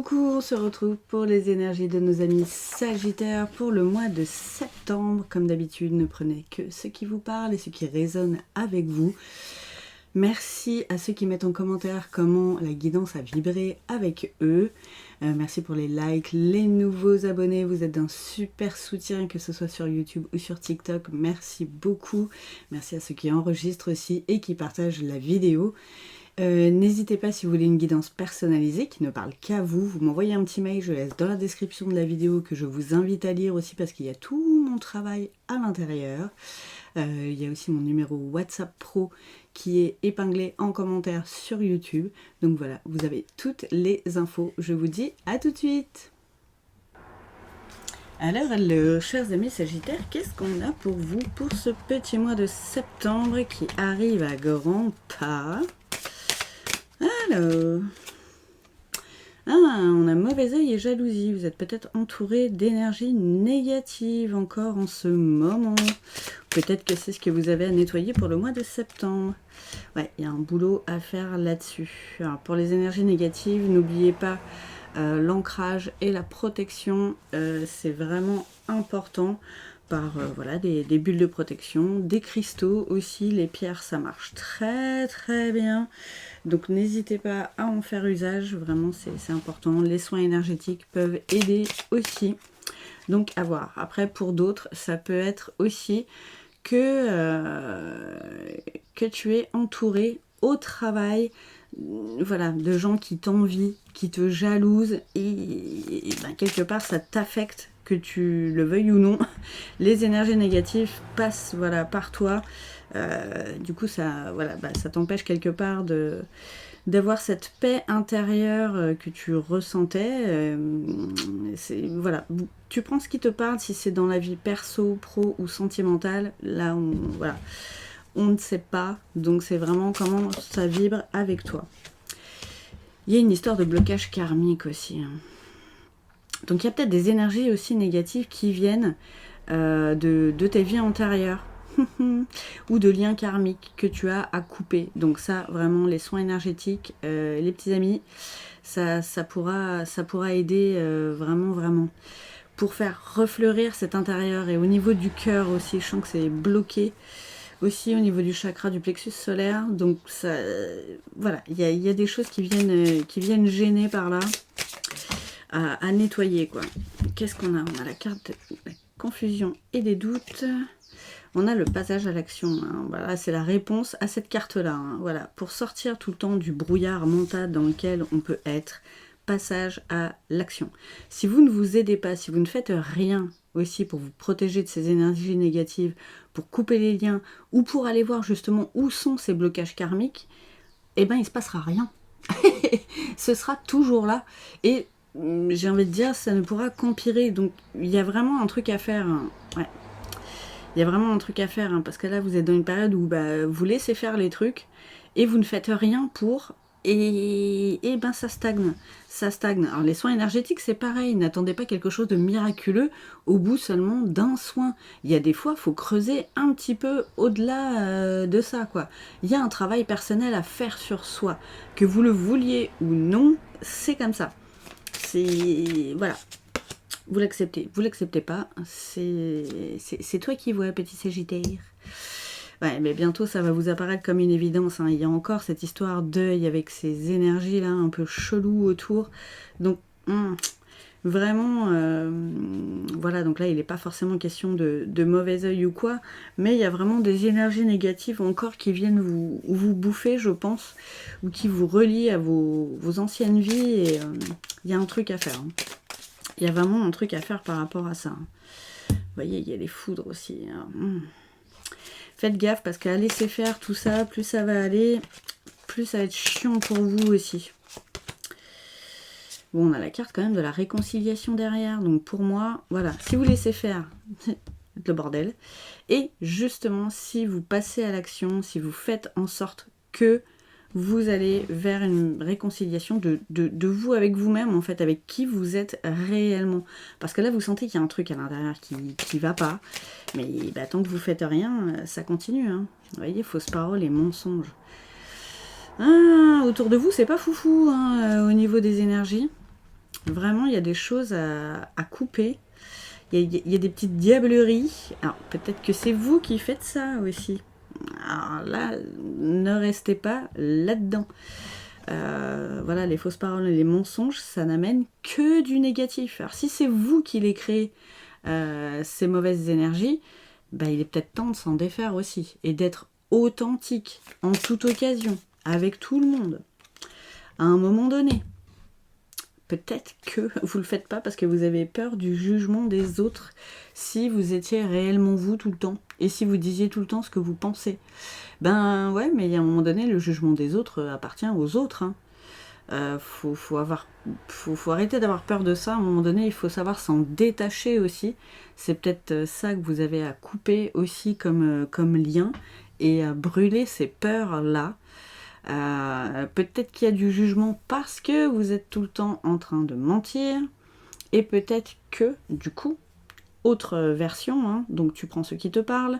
Coucou, on se retrouve pour les énergies de nos amis Sagittaires pour le mois de septembre. Comme d'habitude, ne prenez que ce qui vous parle et ce qui résonne avec vous. Merci à ceux qui mettent en commentaire comment la guidance a vibré avec eux. Merci pour les likes, les nouveaux abonnés. Vous êtes d'un super soutien, que ce soit sur YouTube ou sur TikTok. Merci beaucoup. Merci à ceux qui enregistrent aussi et qui partagent la vidéo. N'hésitez pas, si vous voulez une guidance personnalisée qui ne parle qu'à vous, vous m'envoyez un petit mail, je laisse dans la description de la vidéo, que je vous invite à lire aussi parce qu'il y a tout mon travail à l'intérieur. Il y a aussi mon numéro WhatsApp Pro qui est épinglé en commentaire sur YouTube. Donc voilà, vous avez toutes les infos. Je vous dis à tout de suite. Alors, chers amis Sagittaires, qu'est-ce qu'on a pour vous pour ce petit mois de septembre qui arrive à grands pas? Alors, on a mauvais œil et jalousie. Vous êtes peut-être entouré d'énergie négative encore en ce moment. Peut-être que c'est ce que vous avez à nettoyer pour le mois de septembre. Ouais, il y a un boulot à faire là-dessus. Alors, pour les énergies négatives, n'oubliez pas l'ancrage et la protection. C'est vraiment important. Par voilà, des bulles de protection, des cristaux aussi, les pierres ça marche très très bien, donc n'hésitez pas à en faire usage, vraiment c'est important. Les soins énergétiques peuvent aider aussi, donc à voir. Après pour d'autres ça peut être aussi que tu es entouré au travail, voilà, de gens qui t'envient, qui te jalousent et ben, quelque part ça t'affecte, que tu le veuilles ou non. Les énergies négatives passent voilà, par toi. Du coup, ça, voilà, ça t'empêche quelque part d'avoir cette paix intérieure que tu ressentais. Voilà, tu prends ce qui te parle, si c'est dans la vie perso, pro ou sentimentale. Là, voilà, on ne sait pas. Donc, c'est vraiment comment ça vibre avec toi. Il y a une histoire de blocage karmique aussi. Donc il y a peut-être des énergies aussi négatives qui viennent de tes vies antérieures ou de liens karmiques que tu as à couper. Donc ça, vraiment, les soins énergétiques, les petits amis, ça pourra aider vraiment pour faire refleurir cet intérieur. Et au niveau du cœur aussi, je sens que c'est bloqué. Aussi au niveau du chakra du plexus solaire. Donc ça, voilà, il y a des choses qui viennent gêner par là. À nettoyer, quoi. Qu'est-ce qu'on a? On a la carte de la confusion et des doutes. On a le passage à l'action. Hein. Voilà, c'est la réponse à cette carte-là. Hein. Voilà, pour sortir tout le temps du brouillard mental dans lequel on peut être. Passage à l'action. Si vous ne vous aidez pas, si vous ne faites rien aussi pour vous protéger de ces énergies négatives, pour couper les liens, ou pour aller voir justement où sont ces blocages karmiques, eh ben il ne se passera rien. Ce sera toujours là. Et j'ai envie de dire, ça ne pourra qu'empirer. Donc, il y a vraiment un truc à faire. Hein. Ouais. Il y a vraiment un truc à faire. Hein, parce que là, vous êtes dans une période où vous laissez faire les trucs et vous ne faites rien pour. Et ben, ça stagne. Ça stagne. Alors, les soins énergétiques, c'est pareil. N'attendez pas quelque chose de miraculeux au bout seulement d'un soin. Il y a des fois, il faut creuser un petit peu au-delà de ça, quoi. Il y a un travail personnel à faire sur soi. Que vous le vouliez ou non, c'est comme ça. C'est... Voilà. Vous l'acceptez pas. C'est toi qui vois, petit Sagittaire. Ouais, mais bientôt, ça va vous apparaître comme une évidence. Hein. Il y a encore cette histoire d'œil avec ces énergies-là un peu cheloues autour. Donc, vraiment, voilà. Donc là, il n'est pas forcément question de mauvais œil ou quoi. Mais il y a vraiment des énergies négatives encore qui viennent vous bouffer, je pense. Ou qui vous relient à vos anciennes vies. Et il y a un truc à faire. Hein. Il y a vraiment un truc à faire par rapport à ça. Hein. Vous voyez, il y a les foudres aussi. Hein. Faites gaffe parce qu'à laisser faire tout ça, plus ça va aller, plus ça va être chiant pour vous aussi. Bon, on a la carte quand même de la réconciliation derrière. Donc pour moi, voilà, si vous laissez faire, le bordel. Et justement, si vous passez à l'action, si vous faites en sorte que vous allez vers une réconciliation de vous avec vous-même, en fait, avec qui vous êtes réellement. Parce que là, vous sentez qu'il y a un truc à l'intérieur qui va pas. Mais tant que vous faites rien, ça continue. Hein. Vous voyez, fausses paroles et mensonges. Autour de vous, c'est pas foufou hein, au niveau des énergies. Vraiment, il y a des choses à couper. Il y a des petites diableries. Alors, peut-être que c'est vous qui faites ça aussi. Alors là, ne restez pas là-dedans. Voilà, les fausses paroles et les mensonges, ça n'amène que du négatif. Alors, si c'est vous qui les créez, ces mauvaises énergies, bah, il est peut-être temps de s'en défaire aussi. Et d'être authentique, en toute occasion, avec tout le monde, à un moment donné. Peut-être que vous ne le faites pas parce que vous avez peur du jugement des autres si vous étiez réellement vous tout le temps et si vous disiez tout le temps ce que vous pensez. Ben ouais, mais à un moment donné, le jugement des autres appartient aux autres. Hein. Faut arrêter d'avoir peur de ça. À un moment donné, il faut savoir s'en détacher aussi. C'est peut-être ça que vous avez à couper aussi comme lien et à brûler ces peurs-là. Peut-être qu'il y a du jugement parce que vous êtes tout le temps en train de mentir. Et peut-être que, du coup, autre version, hein, donc tu prends ce qui te parle.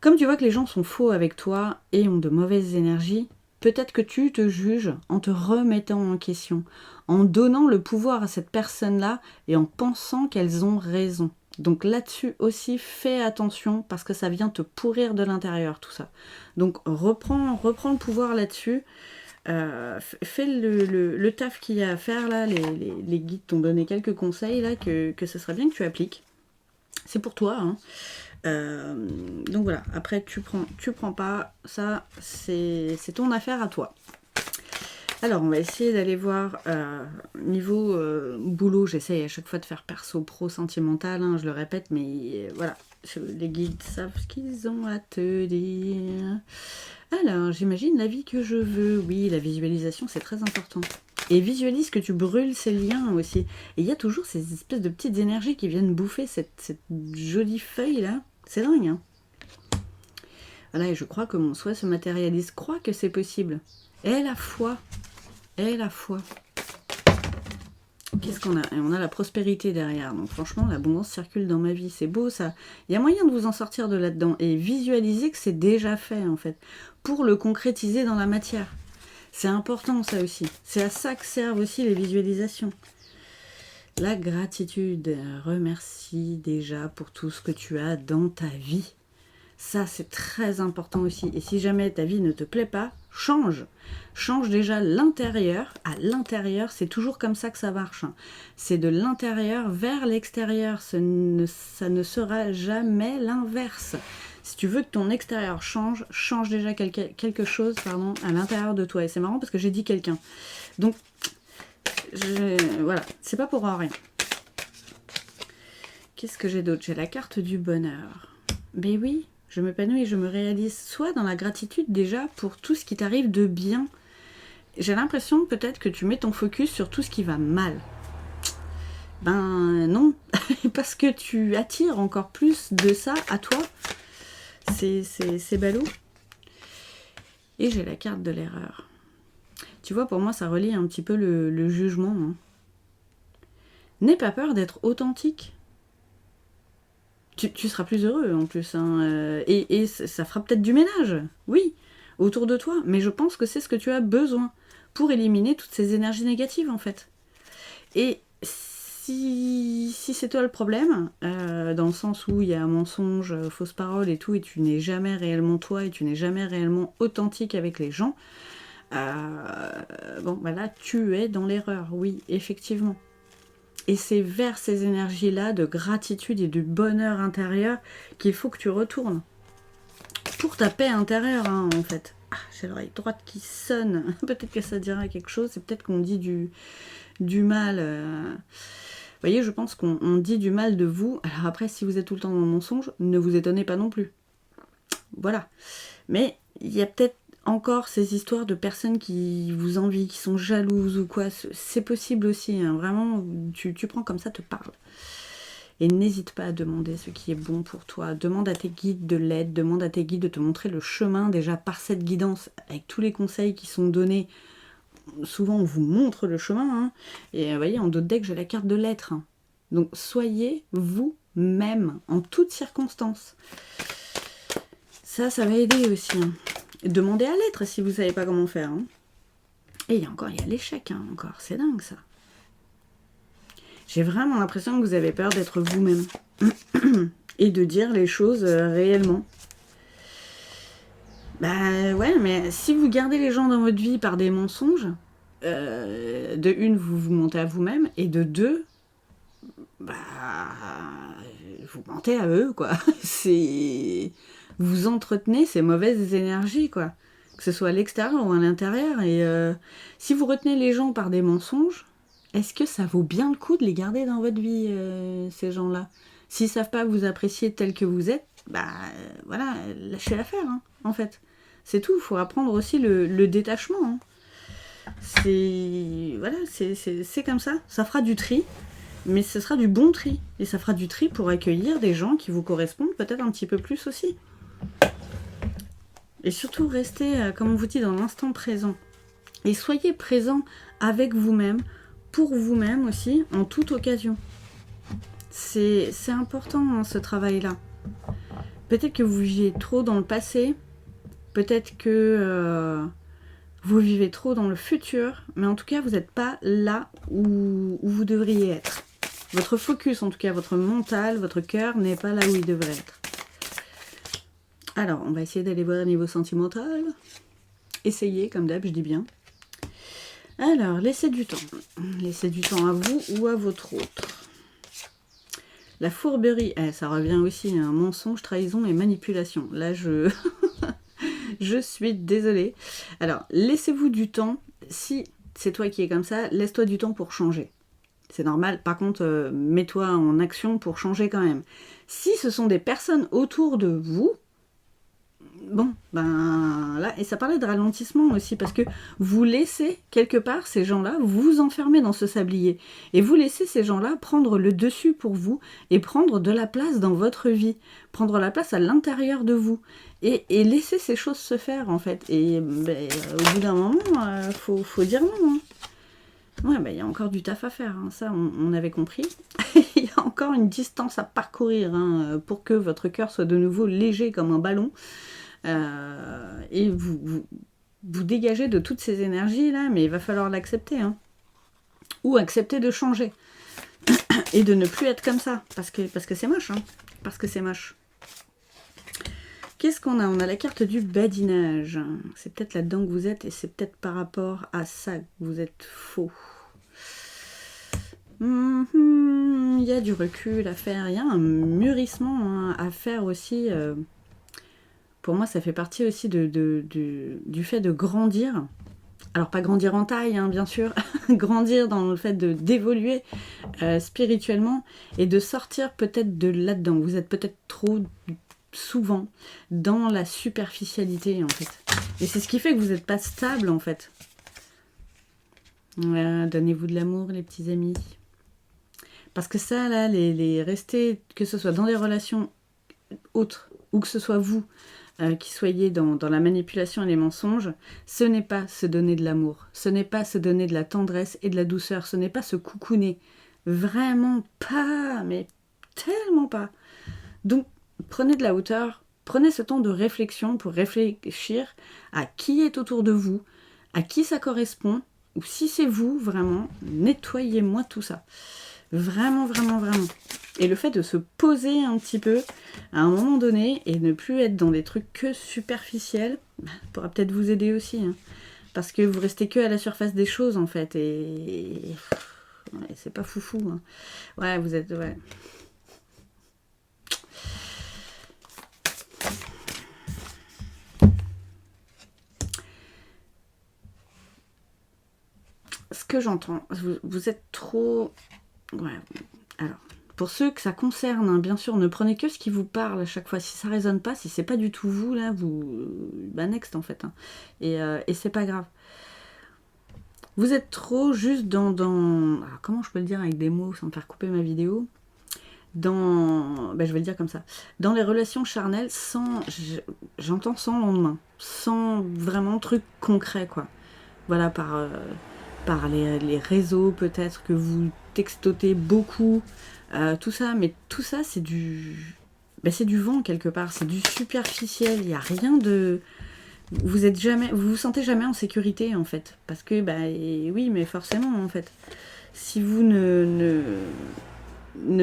Comme tu vois que les gens sont faux avec toi et ont de mauvaises énergies, peut-être que tu te juges en te remettant en question, en donnant le pouvoir à cette personne-là et en pensant qu'elles ont raison. Donc là-dessus aussi, fais attention parce que ça vient te pourrir de l'intérieur tout ça. Donc reprends le pouvoir là-dessus. Fais le taf qu'il y a à faire là. Les guides t'ont donné quelques conseils là que ce serait bien que tu appliques. C'est pour toi, hein. Donc voilà, après tu prends pas, ça c'est ton affaire à toi. Alors on va essayer d'aller voir niveau boulot, j'essaye à chaque fois de faire perso pro sentimental, hein, je le répète, mais voilà, les guides savent ce qu'ils ont à te dire. Alors j'imagine la vie que je veux, oui, la visualisation c'est très important. Et visualise que tu brûles ces liens aussi. Et il y a toujours ces espèces de petites énergies qui viennent bouffer cette jolie feuille là. C'est dingue, hein. Voilà, et je crois que mon souhait se matérialise. Crois que c'est possible. Et la foi. Et la foi. Qu'est-ce qu'on a? On a la prospérité derrière. Donc franchement, l'abondance circule dans ma vie. C'est beau ça. Il y a moyen de vous en sortir de là-dedans. Et visualiser que c'est déjà fait en fait. Pour le concrétiser dans la matière. C'est important ça aussi. C'est à ça que servent aussi les visualisations. La gratitude. Remercie déjà pour tout ce que tu as dans ta vie. Ça, c'est très important aussi. Et si jamais ta vie ne te plaît pas, change. Change déjà l'intérieur. À l'intérieur, c'est toujours comme ça que ça marche. C'est de l'intérieur vers l'extérieur. Ça ne sera jamais l'inverse. Si tu veux que ton extérieur change, change déjà quelque chose à l'intérieur de toi. Et c'est marrant parce que j'ai dit quelqu'un. Donc, voilà, c'est pas pour rien. Qu'est-ce que j'ai d'autre? J'ai la carte du bonheur. Mais oui, je m'épanouis et je me réalise soit dans la gratitude déjà pour tout ce qui t'arrive de bien. J'ai l'impression peut-être que tu mets ton focus sur tout ce qui va mal. Ben non, parce que tu attires encore plus de ça à toi. C'est ballot. Et j'ai la carte de l'erreur. Tu vois, pour moi, ça relie un petit peu le jugement. Hein. N'aie pas peur d'être authentique. Tu seras plus heureux en plus. Hein. Et ça fera peut-être du ménage, oui, autour de toi. Mais je pense que c'est ce que tu as besoin pour éliminer toutes ces énergies négatives en fait. Et si c'est toi le problème, dans le sens où il y a un mensonge, fausse parole et tout, et tu n'es jamais réellement toi et tu n'es jamais réellement authentique avec les gens, bon, bah là, tu es dans l'erreur, oui, effectivement. Et c'est vers ces énergies-là de gratitude et du bonheur intérieur qu'il faut que tu retournes. Pour ta paix intérieure, hein, en fait. Ah, j'ai l'oreille droite qui sonne. Peut-être que ça dira quelque chose. C'est peut-être qu'on dit du mal. Vous voyez, je pense qu'on dit du mal de vous. Alors après, si vous êtes tout le temps dans le mensonge, ne vous étonnez pas non plus. Voilà. Mais il y a peut-être encore ces histoires de personnes qui vous envient, qui sont jalouses ou quoi. C'est possible aussi. Hein. Vraiment, tu prends comme ça, te parle. Et n'hésite pas à demander ce qui est bon pour toi. Demande à tes guides de l'aide. Demande à tes guides de te montrer le chemin déjà par cette guidance. Avec tous les conseils qui sont donnés. Souvent, on vous montre le chemin. Hein. Et vous voyez, en d'autres decks, j'ai la carte de l'être. Hein. Donc, soyez vous-même en toutes circonstances. Ça va aider aussi. Hein. Demandez à l'être si vous ne savez pas comment faire. Hein. Et il y a l'échec, hein, encore. C'est dingue, ça. J'ai vraiment l'impression que vous avez peur d'être vous-même. Et de dire les choses réellement. Bah ouais, mais si vous gardez les gens dans votre vie par des mensonges, de une, vous vous mentez à vous-même, et de deux, bah vous mentez à eux, quoi. C'est... Vous entretenez ces mauvaises énergies, quoi. Que ce soit à l'extérieur ou à l'intérieur. Et si vous retenez les gens par des mensonges, est-ce que ça vaut bien le coup de les garder dans votre vie, ces gens-là? S'ils savent pas vous apprécier tel que vous êtes, bah voilà, lâchez l'affaire, hein, en fait. C'est tout, il faut apprendre aussi le détachement. Hein. C'est... Voilà, c'est comme ça. Ça fera du tri, mais ce sera du bon tri. Et ça fera du tri pour accueillir des gens qui vous correspondent peut-être un petit peu plus aussi. Et surtout, restez, comme on vous dit, dans l'instant présent. Et soyez présent avec vous-même, pour vous-même aussi, en toute occasion. C'est important, hein, ce travail-là. Peut-être que vous viviez trop dans le passé, peut-être que vous vivez trop dans le futur, mais en tout cas, vous n'êtes pas là où vous devriez être. Votre focus, en tout cas, votre mental, votre cœur n'est pas là où il devrait être. Alors, on va essayer d'aller voir au niveau sentimental. Essayez, comme d'hab, je dis bien. Alors, laissez du temps. Laissez du temps à vous ou à votre autre. La fourberie, ça revient aussi à un mensonge, trahison et manipulation. Là, je suis désolée. Alors, laissez-vous du temps. Si c'est toi qui es comme ça, laisse-toi du temps pour changer. C'est normal. Par contre, mets-toi en action pour changer quand même. Si ce sont des personnes autour de vous, bon, ben là, et ça parlait de ralentissement aussi, parce que vous laissez quelque part ces gens-là vous enfermer dans ce sablier. Et vous laissez ces gens-là prendre le dessus pour vous et prendre de la place dans votre vie, prendre la place à l'intérieur de vous. Et laisser ces choses se faire, en fait. Et ben, au bout d'un moment, faut dire non. Hein. Ouais, ben, y a encore du taf à faire, hein. Ça on avait compris. Il y a encore une distance à parcourir, hein, pour que votre cœur soit de nouveau léger comme un ballon. Et vous dégagez de toutes ces énergies-là, mais il va falloir l'accepter. Hein. Ou accepter de changer. Et de ne plus être comme ça. Parce que c'est moche. Hein. Parce que c'est moche. Qu'est-ce qu'on a? On a la carte du badinage. C'est peut-être là-dedans que vous êtes, et c'est peut-être par rapport à ça que vous êtes faux. Il y a du recul à faire, il y a un mûrissement, hein, à faire aussi. Pour moi, ça fait partie aussi du fait de grandir. Alors, pas grandir en taille, hein, bien sûr. Grandir dans le fait d'évoluer spirituellement et de sortir peut-être de là-dedans. Vous êtes peut-être trop souvent dans la superficialité, en fait. Et c'est ce qui fait que vous n'êtes pas stable, en fait. Voilà, donnez-vous de l'amour, les petits amis. Parce que ça, là, les rester, que ce soit dans des relations autres, ou que ce soit vous qui soyez dans la manipulation et les mensonges, ce n'est pas se donner de l'amour, ce n'est pas se donner de la tendresse et de la douceur, ce n'est pas se coucouner. Vraiment pas, mais tellement pas. Donc, prenez de la hauteur, prenez ce temps de réflexion pour réfléchir à qui est autour de vous, à qui ça correspond, ou si c'est vous, vraiment, nettoyez-moi tout ça. Vraiment, vraiment, vraiment. Et le fait de se poser un petit peu à un moment donné et ne plus être dans des trucs que superficiels, pourra peut-être vous aider aussi. Hein. Parce que vous restez que à la surface des choses, en fait. Et ouais, c'est pas foufou. Hein. Ouais, vous êtes... Ouais. Ce que j'entends, vous êtes trop... Ouais, alors, pour ceux que ça concerne, hein, bien sûr, ne prenez que ce qui vous parle à chaque fois. Si ça résonne pas, si c'est pas du tout vous, là, vous... Bah, next, en fait. Hein. Et c'est pas grave. Vous êtes trop juste dans... Alors, comment je peux le dire avec des mots sans me faire couper ma vidéo? Bah, je vais le dire comme ça. Dans les relations charnelles, j'entends sans lendemain. Sans vraiment truc concret, quoi. Voilà, par les réseaux peut-être que vous textotez beaucoup, tout ça, mais tout ça c'est du vent quelque part, c'est du superficiel, il n'y a rien de vous vous sentez jamais en sécurité en fait. Parce que, bah oui, mais forcément en fait. Si vous ne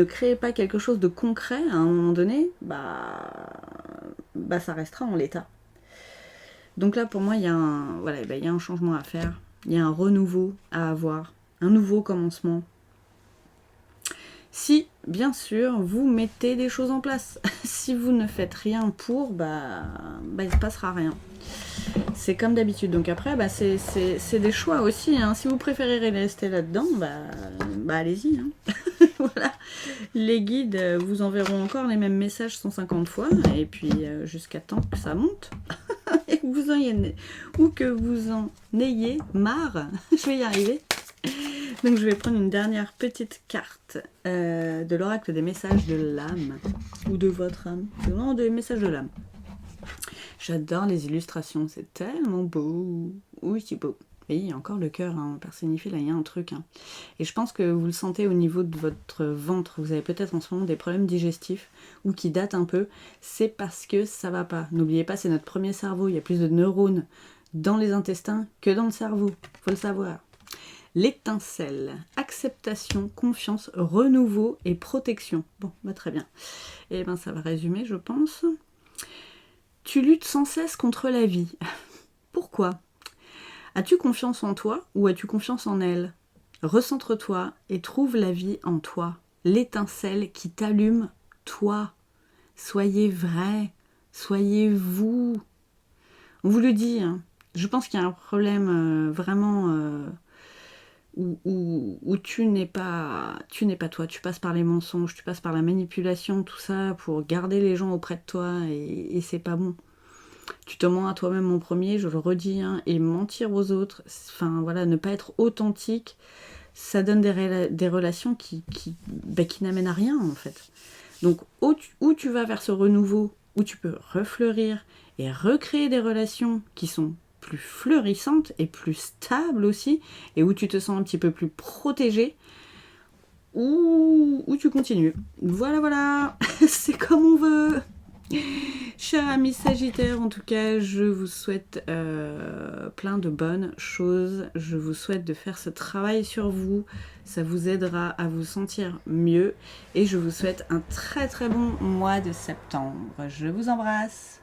créez pas quelque chose de concret à un moment donné, bah ça restera en l'état. Donc là, pour moi, il y a il y a un changement à faire. Il y a un renouveau à avoir. Un nouveau commencement. Si, bien sûr, vous mettez des choses en place. Si vous ne faites rien pour, il ne se passera rien. C'est comme d'habitude. Donc après, c'est des choix aussi. Hein. Si vous préférez rester là-dedans, allez-y. Hein. Voilà. Les guides vous enverront encore les mêmes messages 150 fois. Et puis jusqu'à temps que ça monte. Et que vous en ayez marre. Je vais y arriver. Donc je vais prendre une dernière petite carte de l'oracle des messages de l'âme. Ou de votre âme. Non, des messages de l'âme. J'adore les illustrations, c'est tellement beau. Oui, c'est beau. Et il y a encore le cœur personnifié, là il y a un truc. Hein. Et je pense que vous le sentez au niveau de votre ventre. Vous avez peut-être en ce moment des problèmes digestifs ou qui datent un peu. C'est parce que ça va pas. N'oubliez pas, c'est notre premier cerveau. Il y a plus de neurones dans les intestins que dans le cerveau. Faut le savoir. L'étincelle, acceptation, confiance, renouveau et protection. Bon, très bien. Et ça va résumer, je pense. Tu luttes sans cesse contre la vie. Pourquoi ? As-tu confiance en toi ou as-tu confiance en elle ? Recentre-toi et trouve la vie en toi. L'étincelle qui t'allume, toi. Soyez vrai, soyez vous. On vous le dit, hein. Je pense qu'il y a un problème vraiment où tu n'es pas toi. Tu passes par les mensonges, tu passes par la manipulation, tout ça pour garder les gens auprès de toi et c'est pas bon. Tu te mens à toi-même en premier, je le redis, hein, et mentir aux autres, ne pas être authentique, ça donne des relations qui n'amènent à rien en fait. Donc où tu vas vers ce renouveau, où tu peux refleurir et recréer des relations qui sont plus fleurissantes et plus stables aussi, et où tu te sens un petit peu plus protégé, ou tu continues. Voilà, c'est comme on veut. Chers amis Sagittaires, en tout cas, je vous souhaite plein de bonnes choses. Je vous souhaite de faire ce travail sur vous. Ça vous aidera à vous sentir mieux. Et je vous souhaite un très très bon mois de septembre. Je vous embrasse.